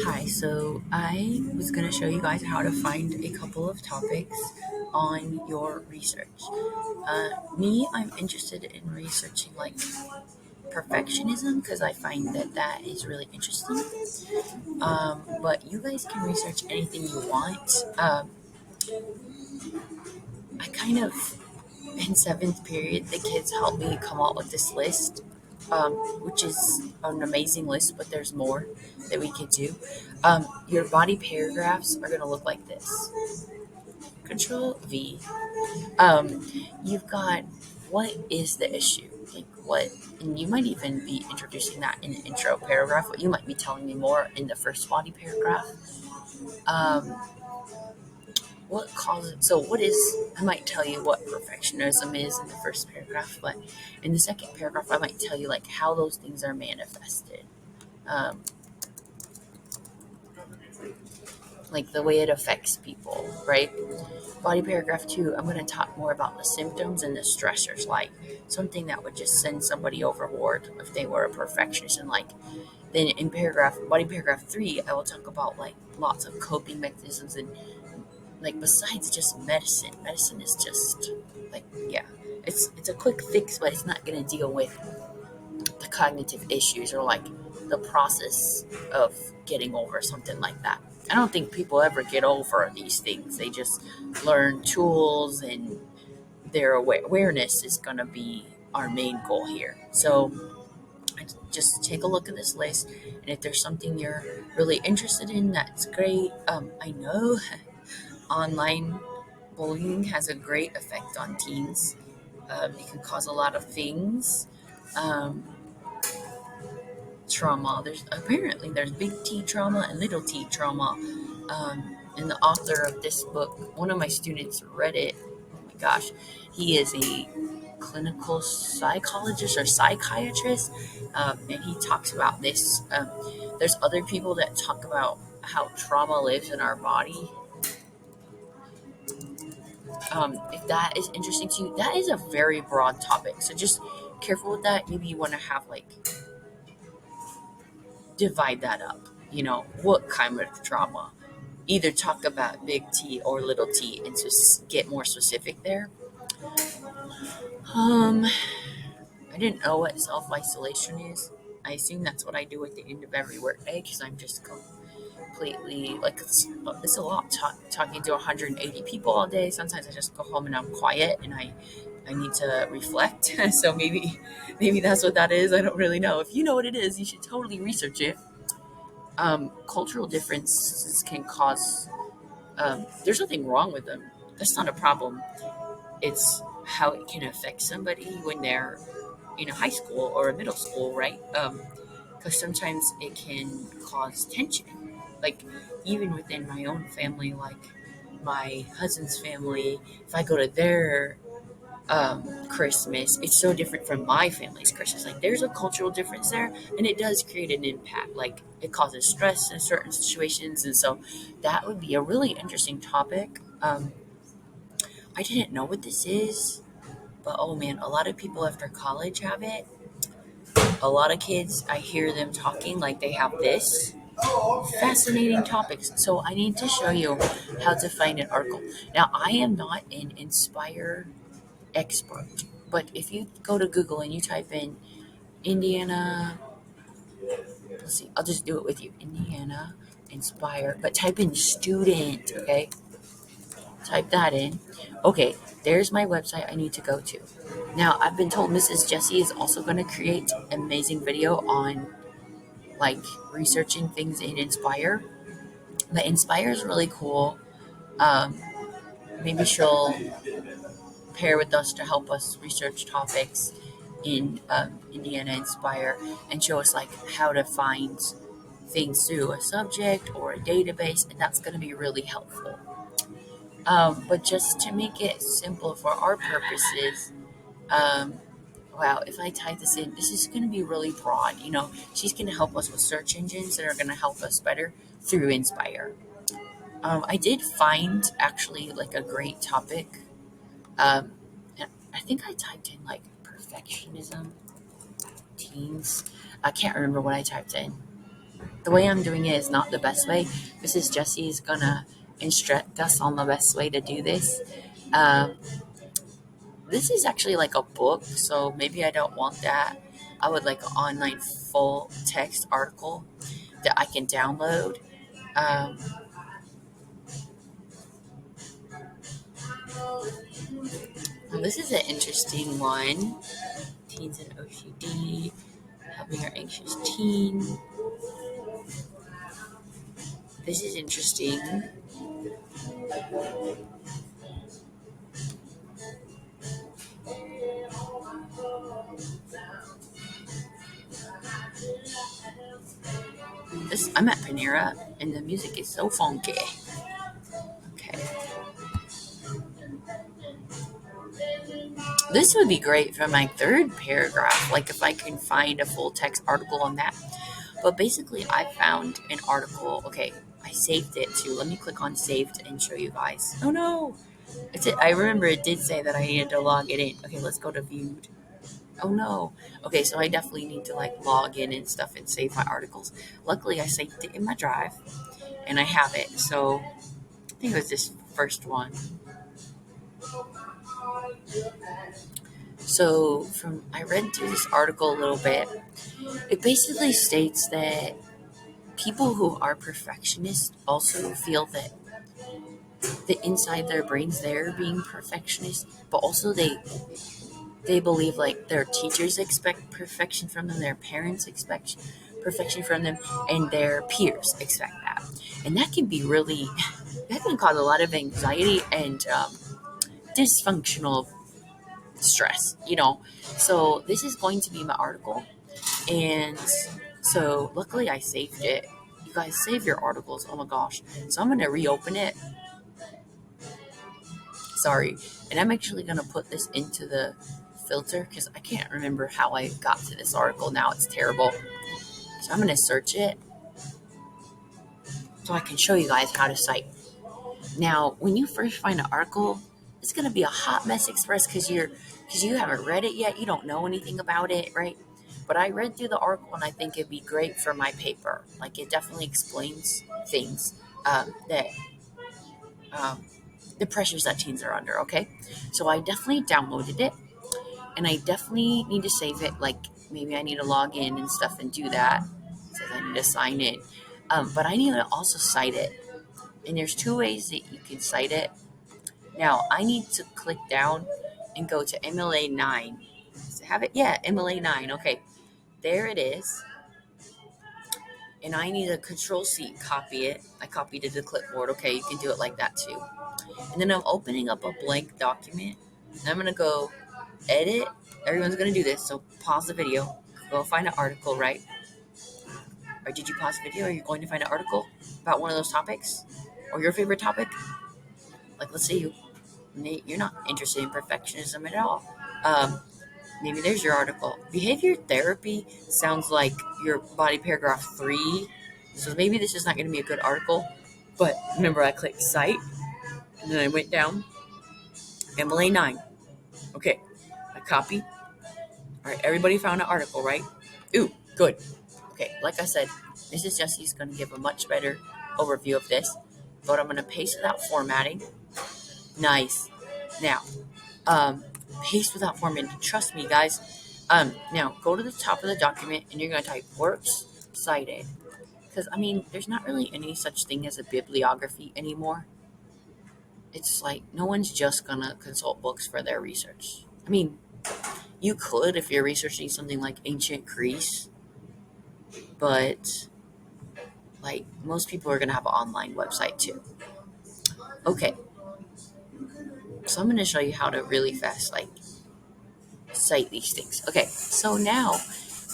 Hi, so I was going to show you guys how to find a couple of topics on your research. I'm interested in researching like perfectionism because I find that is really interesting. But you guys can research anything you want. I kind of, in seventh period, the kids helped me come up with this list, which is an amazing list, but there's more that we could do. Your body paragraphs are going to look like this. Control V. Um, you've got what is the issue? Like what, and you might even be introducing that in an intro paragraph, but you might be telling me more in the first body paragraph. Um, what causes, so what is, I might tell you what perfectionism is in the first paragraph, but in the second paragraph, I might tell you like how those things are manifested. Um, like the way it affects people, right? Body paragraph two, I'm going to talk more about the symptoms and the stressors, like something that would just send somebody overboard if they were a perfectionist. And like, then in body paragraph three, I will talk about like lots of coping mechanisms and like besides just medicine. Medicine is just like, yeah, it's a quick fix, but it's not going to deal with the cognitive issues or like the process of getting over something like that. I don't think people ever get over these things. They just learn tools and their awareness is going to be our main goal here. So just take a look at this list. And if there's something you're really interested in, that's great. I know online bullying has a great effect on teens. It can cause a lot of things. Um, Trauma. There's big T trauma and little T trauma. And the author of this book, one of my students read it. Oh my gosh, he is a clinical psychologist or psychiatrist, and he talks about this. There's other people that talk about how trauma lives in our body. If that is interesting to you, that is a very broad topic. So just careful with that. Maybe you want to have like divide that up. What kind of trauma? Either talk about big T or little t and just get more specific there. Um, I didn't know what self isolation is. I assume that's what I do at the end of every workday because I'm just completely like it's a lot talking to 180 people all day. Sometimes I just go home and I'm quiet and I need to reflect. So maybe that's what that is. I don't really know. If you know what it is, you should totally research it. Cultural differences can cause. There's nothing wrong with them. That's not a problem. It's how it can affect somebody when they're in a high school or a middle school, right? Because sometimes it can cause tension. Like even within my own family, like my husband's family, if I go to their Christmas, it's so different from my family's Christmas. Like there's a cultural difference there, and it does create an impact. Like it causes stress in certain situations, and so that would be a really interesting topic. I didn't know what this is, but oh man, a lot of people after college have it. A lot of kids, I hear them talking like they have this. Fascinating topics. So I need to show you how to find an article. Now, I am not an Inspire expert, but if you go to Google and you type in Indiana, let's see, I'll just do it with you. Indiana Inspire, but type in student, okay? Type that in. Okay, there's my website I need to go to. Now, I've been told Mrs. Jessie is also going to create an amazing video on like researching things in Inspire. But Inspire is really cool. Um, Maybe she'll pair with us to help us research topics in Indiana Inspire and show us like how to find things through a subject or a database, and that's going to be really helpful. But just to make it simple for our purposes, um, wow, if I type this in, this is going to be really broad. She's going to help us with search engines that are going to help us better through Inspire. I did find actually like a great topic. Um, and I think I typed in like perfectionism, teens. I can't remember what I typed in. the way I'm doing it is not the best way. Mrs. Jessie is gonna instruct us on the best way to do this. Um, this is actually like a book, so maybe I don't want that. I would like an online full text article that I can download. Um, well, this is an interesting one. Teens and OCD, helping our anxious teen. This is interesting. I'm at Panera, and the music is so funky. Okay, this would be great for my third paragraph. Like if I can find a full text article on that. But basically, I found an article. Okay, I saved it too. Let me click on saved and show you guys. Oh no, I remember it did say that I needed to log it in. Okay, let's go to viewed. Oh no. Okay, so I definitely need to like log in and stuff and save my articles. Luckily, I saved it in my drive and I have it. So I think it was this first one. So from I read through this article a little bit. It basically states that people who are perfectionists also feel that the inside their brains they're being perfectionists, but also they believe like their teachers expect perfection from them, their parents expect perfection from them, and their peers expect that. And that can be really, that can cause a lot of anxiety and dysfunctional stress, you know. So this is going to be my article. And so luckily I saved it. You guys save your articles. Oh my gosh. So I'm going to reopen it. Sorry. And I'm actually going to put this into the filter because I can't remember how I got to this article now. It's terrible. So I'm going to search it so I can show you guys how to cite. Now, when you first find an article, it's going to be a hot mess express because you haven't read it yet. You don't know anything about it, right? But I read through the article and I think it'd be great for my paper. Like it definitely explains things that the pressures that teens are under. Okay, so I definitely downloaded it and I definitely need to save it. Like maybe I need to log in and stuff and do that. It says I need to sign in, but I need to also cite it. And there's two ways that you can cite it. Now I need to click down and go to MLA 9. Does it have it? Yeah, MLA 9. Okay, there it is. And I need a control C, copy it. I copied it to the clipboard. Okay, you can do it like that too. And then I'm opening up a blank document. And I'm going to go edit. Everyone's going to do this. So pause the video. Go find an article, right? Or did you pause the video? Are you going to find an article about one of those topics? Or your favorite topic? Like, let's say you're not interested in perfectionism at all. Maybe there's your article. Behavior therapy sounds like your body paragraph 3. So maybe this is not going to be a good article. But remember, I clicked cite. And then I went down. MLA 9. Okay. I copy. All right. Everybody found an article, right? Ooh, good. Okay. Like I said, Mrs. Jessie's going to give a much better overview of this. But I'm going to paste without formatting. Nice. Now, paste without formatting. Trust me, guys. Now, go to the top of the document and you're going to type works cited. Because, I mean, there's not really any such thing as a bibliography anymore. It's like no one's just going to consult books for their research. I mean, you could if you're researching something like ancient Greece, but like most people are going to have an online website too. Okay, so I'm going to show you how to really fast like cite these things. Okay, so now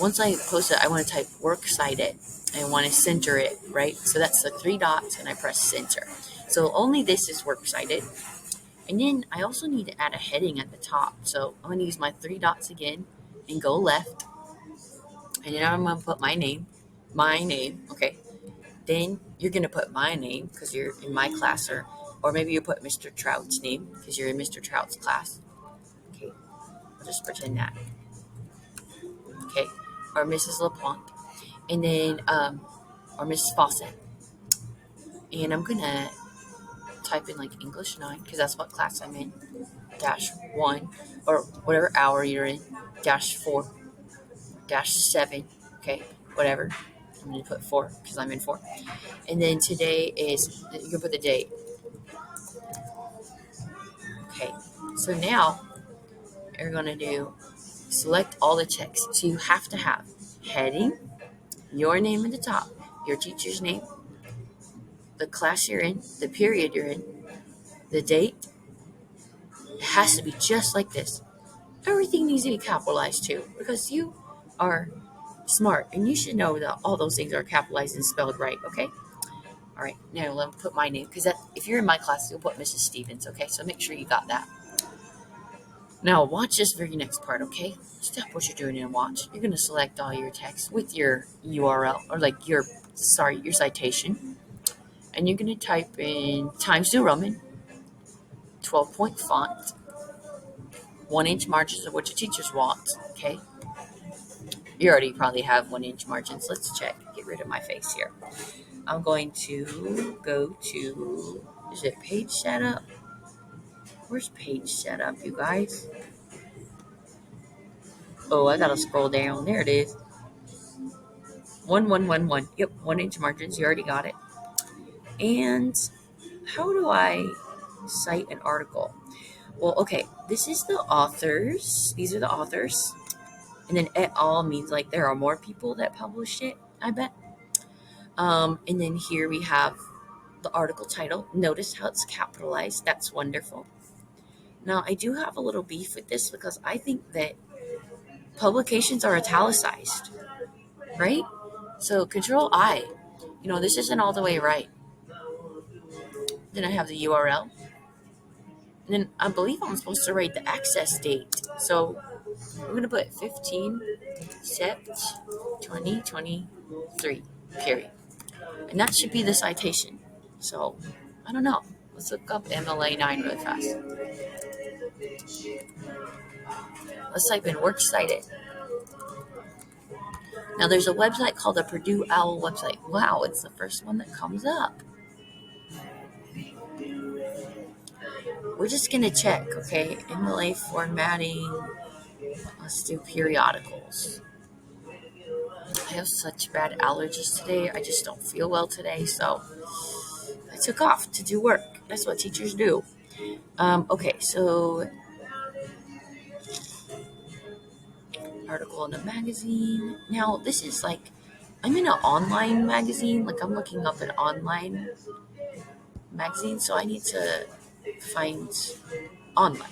once I post it, I want to type works cited. I want to center it, right? So that's the 3 dots and I press center. So only this is works cited. And then I also need to add a heading at the top. So I'm going to use my 3 dots again and go left. And then I'm going to put my name, okay? Then you're going to put my name because you're in my class, or maybe you put Mr. Trout's name because you're in Mr. Trout's class. Okay, I'll just pretend that. Okay, or Mrs. LaPlante. And then or Mrs. Fawcett. And I'm going to type in like English 9 because that's what class I'm in, -1, or whatever hour you're in, -4, -7, okay, whatever. I'm going to put 4 because I'm in 4. And then today is, you can put the date. Okay, so now you're going to do select all the text. So you have to have heading, your name at the top, your teacher's name, the class you're in, the period you're in, the date. It has to be just like this. Everything needs to be capitalized too, because you are smart and you should know that all those things are capitalized and spelled right, okay? All right, now let me put my name, because if you're in my class, you'll put Mrs. Stevens, okay? So make sure you got that. Now watch this very next part, okay? Stop what you're doing and watch. You're going to select all your text with your URL, or like your citation. And you're going to type in Times New Roman, 12-point font, 1-inch margins of what your teachers want, okay? You already probably have 1-inch margins. Let's check. Get rid of my face here. I'm going to go to, is it page setup? Where's page setup, you guys? Oh, I gotta scroll down. There it is. 1111. Yep, 1-inch margins. You already got it. And how do I cite an article? Well, okay, this is the authors. These are the authors. And then et al. Means like there are more people that published it, I bet. And then here we have the article title. Notice how it's capitalized. That's wonderful. Now, I do have a little beef with this because I think that publications are italicized, right? So Control I. This isn't all the way right. Then I have the URL. And then I believe I'm supposed to write the access date. So we're going to put 15 Sept 2023, period. And that should be the citation. So, I don't know. Let's look up MLA 9 really fast. Let's type in works cited. Now, there's a website called the Purdue OWL website. Wow, it's the first one that comes up. We're just going to check, okay? MLA formatting. Let's do periodicals. I have such bad allergies today. I just don't feel well today, so I took off to do work. That's what teachers do. Okay, so article in a magazine. Now, this is like, I'm in an online magazine. Like, I'm looking up an online magazine, so I need to find online.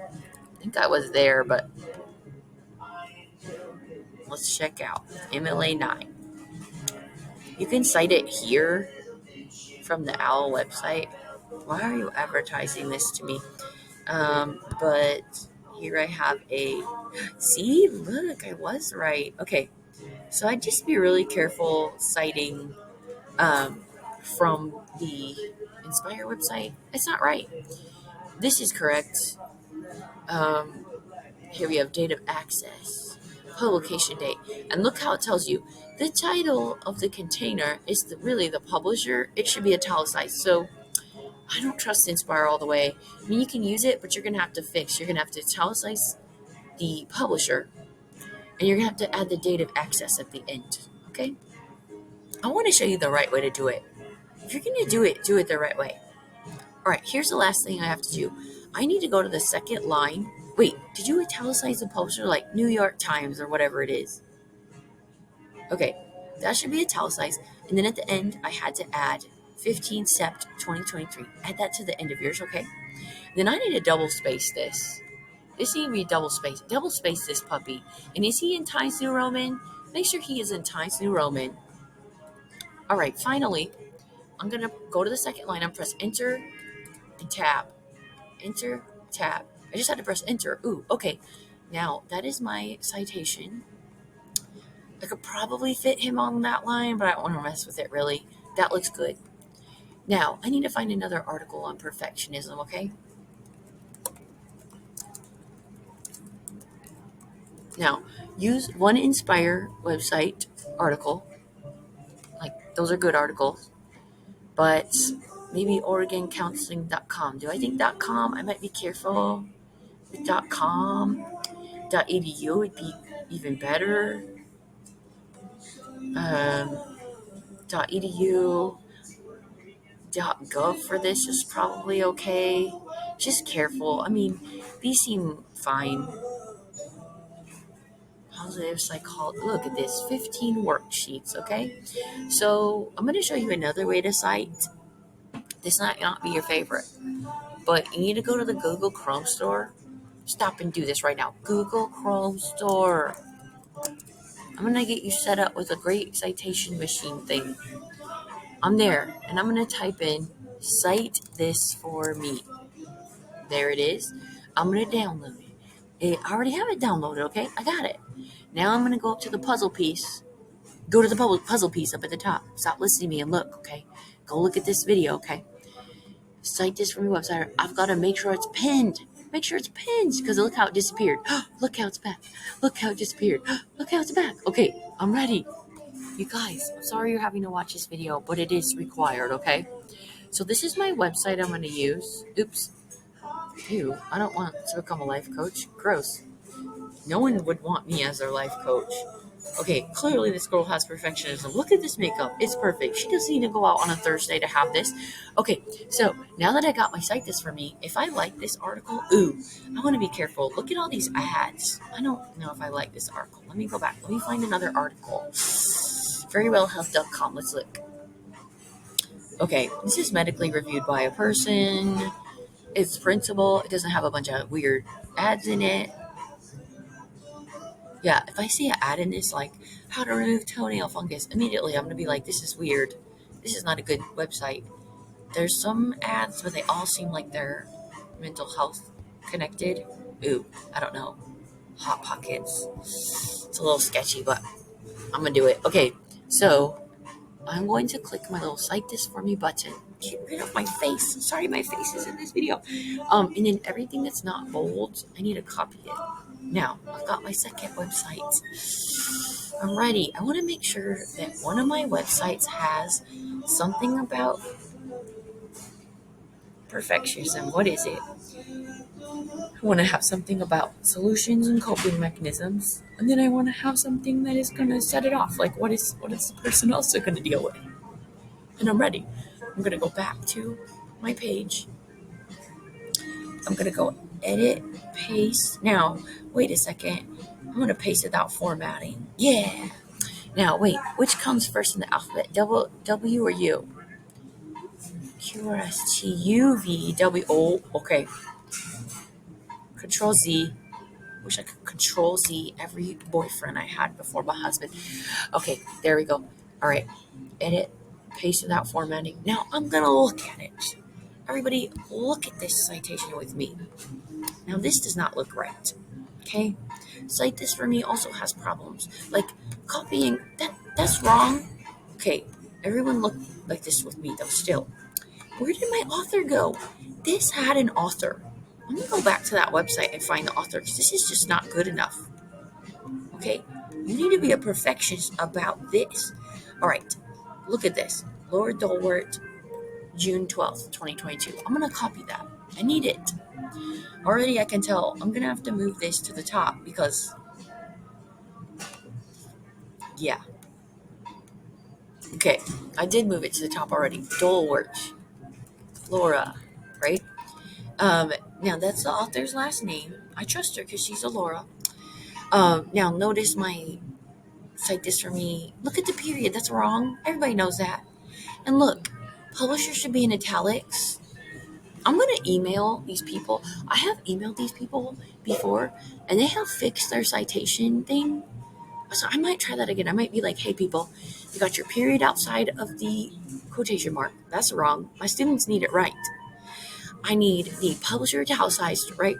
I think I was there, but let's check out MLA 9. You can cite it here from the OWL website. Why are you advertising this to me? But here I have see, look, I was right. Okay, so I'd just be really careful citing from the Inspire website. It's not right. This is correct. Here we have date of access, publication date, and look how it tells you the title of the container is really the publisher. It should be italicized. So I don't trust Inspire all the way. I mean, you can use it, but you're going to have to fix. You're going to have to italicize the publisher, and you're going to have to add the date of access at the end, okay? I want to show you the right way to do it. If you're going to do it the right way. All right, here's the last thing I have to do. I need to go to the second line. Wait, did you italicize the publisher like New York Times or whatever it is? Okay, that should be italicized. And then at the end, I had to add 15 Sept 2023. Add that to the end of yours, okay? Then I need to double space this. This needs to be double space. Double space this puppy. And is he in Times New Roman? Make sure he is in Times New Roman. All right, finally, I'm going to go to the second line and press enter and tab. Enter, tab. I just had to press enter. Ooh, okay. Now, that is my citation. I could probably fit him on that line, but I don't want to mess with it, really. That looks good. Now, I need to find another article on perfectionism, okay? Now, use one Inspire website article. Like, those are good articles. But maybe OregonCounseling.com. Do I think .com? I might be careful with .com. .edu would be even better. Um, .edu, .gov for this is probably okay. Just careful. I mean, these seem fine. Positive psychology. Look at this, 15 worksheets. Okay, so I'm going to show you another way to cite. This might not be your favorite, but you need to go to the Google Chrome store. Stop and do this right now. Google Chrome store. I'm going to get you set up with a great citation machine thing. I'm there, and I'm going to type in cite this for me. There it is. I'm going to download it. I already have it downloaded, okay? I got it. Now I'm going to go up to the puzzle piece. Go to the puzzle piece up at the top. Stop listening to me and look, okay? Go look at this video, okay? Cite this from your website. I've got to make sure it's pinned. Make sure it's pinned because look how it disappeared. Look how it's back. Look how it disappeared. Look how it's back. Okay, I'm ready. You guys, I'm sorry you're having to watch this video, but it is required, okay? So this is my website I'm going to use. Oops. Ew, I don't want to become a life coach. Gross. No one would want me as their life coach. Okay, clearly this girl has perfectionism. Look at this makeup. It's perfect. She doesn't need to go out on a Thursday to have this. Okay, so now that I got my cite this for me, if I like this article, I want to be careful. Look at all these ads. I don't know if I like this article. Let me go back. Let me find another article. Verywellhealth.com. Let's look. Okay, this is medically reviewed by a person. It's printable. It doesn't have a bunch of weird ads in it. Yeah, if I see an ad in this, like how to remove toenail fungus, immediately I'm going to be like, this is weird. This is not a good website. There's some ads, but they all seem like they're mental health connected. I don't know. Hot Pockets. It's a little sketchy, but I'm going to do it. Okay, so I'm going to click my little cite this for me button. Get rid of my face. Sorry, my face is in this video. And then everything that's not bold, I need to copy it. Now, I've got my second website. I'm ready. I want to make sure that one of my websites has something about perfectionism. What is it? I want to have something about solutions and coping mechanisms. And then I want to have something that is going to set it off. Like, what is the person also going to deal with? And I'm ready. I'm going to go back to my page. I'm going to go edit, paste. Now, wait a second. I'm going to paste without formatting. Yeah. Now, wait. Which comes first in the alphabet? W or U? QRSTUVW. Oh, okay. Control Z. Wish I could Control Z every boyfriend I had before my husband. Okay, there we go. All right. Edit, paste without formatting. Now, I'm going to look at it. Everybody, look at this citation with me. Now, this does not look right. Okay? Cite this for me also has problems. Like copying, that's wrong. Okay, everyone look like this with me though still. Where did my author go? This had an author. Let me go back to that website and find the author because this is just not good enough. Okay? You need to be a perfectionist about this. All right, look at this. Laura Dolwart, June 12th, 2022. I'm going to copy that. I need it. Already I can tell I'm going to have to move this to the top because, yeah. Okay, I did move it to the top already. Dolwart, Laura, right? Now that's the author's last name. I trust her because she's a Laura. Now notice my cite this for me. Look at the period. That's wrong. Everybody knows that. And look, publisher should be in italics. I'm going to email these people. I have emailed these people before, and they have fixed their citation thing. So I might try that again. I might be like, hey, people, you got your period outside of the quotation mark. That's wrong. My students need it right. I need the publisher italicized, right?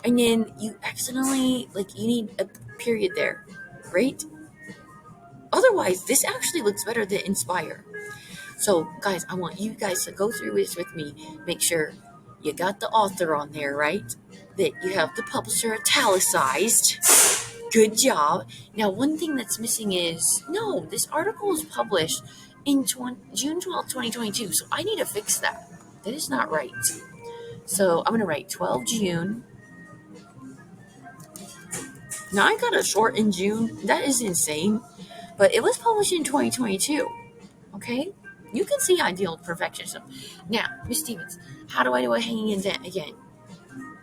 And then you accidentally, you need a period there, right? Otherwise, this actually looks better than Inspire. So, guys, I want you guys to go through this with me. Make sure you got the author on there, right? That you have the publisher italicized. Good job. Now, one thing that's missing is no, this article was published in June 12th, 2022. So I need to fix that. That is not right. So I'm going to write 12 June. Now I got a short in June. That is insane. But it was published in 2022. Okay? You can see I deal with perfectionism. Now, Miss Stevens, how do I do a hanging indent again?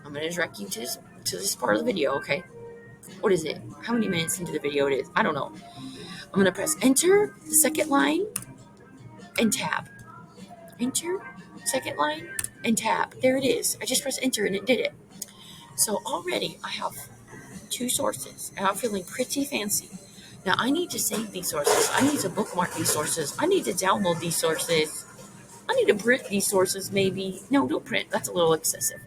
I'm going to direct you to this part of the video, okay? What is it? How many minutes into the video it is? I don't know. I'm going to press enter, the second line, and tab. Enter, second line, and tab. There it is. I just pressed enter and it did it. So already I have 2 sources and I'm feeling pretty fancy. Now I need to save these sources. I need to bookmark these sources. I need to download these sources. I need to print these sources maybe. No, don't print. That's a little excessive.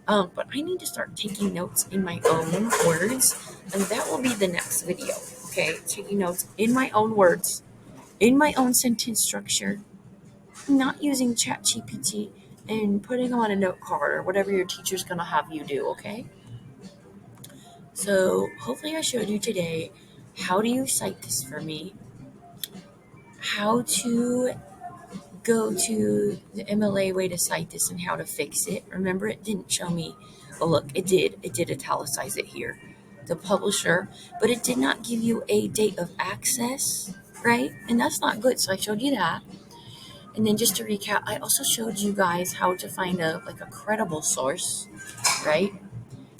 But I need to start taking notes in my own words, and that will be the next video. Okay, taking notes in my own words, in my own sentence structure, not using ChatGPT and putting them on a note card or whatever your teacher's gonna have you do. Okay. So hopefully I showed you today how do you cite this for me, how to go to the MLA way to cite this and how to fix it. Remember, it didn't show me. Oh, look, it did. It did italicize it here. The publisher, but it did not give you a date of access, right? And that's not good. So I showed you that. And then just to recap, I also showed you guys how to find a credible source, right?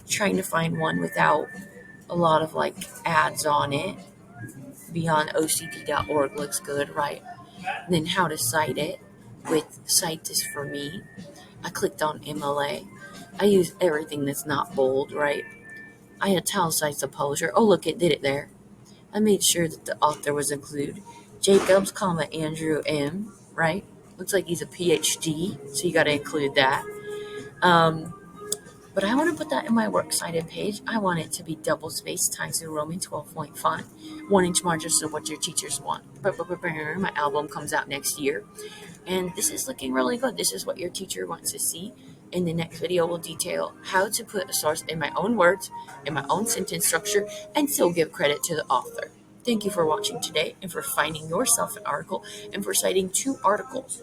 Trying to find one without a lot of ads on it. BeyondOCD.org looks good, right? And then how to cite it with Cite This For Me. I clicked on MLA. I use everything that's not bold, right? I italicized the publisher. Oh, look, it did it there. I made sure that the author was included. Jacobs, Andrew M., right? Looks like he's a PhD, so you got to include that. But I want to put that in my works cited page. I want it to be double space times the Roman 12-point font, 1-inch margins of what your teachers want. My album comes out next year, and this is looking really good. This is what your teacher wants to see. In the next video, we'll detail how to put a source in my own words, in my own sentence structure, and still give credit to the author. Thank you for watching today and for finding yourself an article and for citing 2 articles.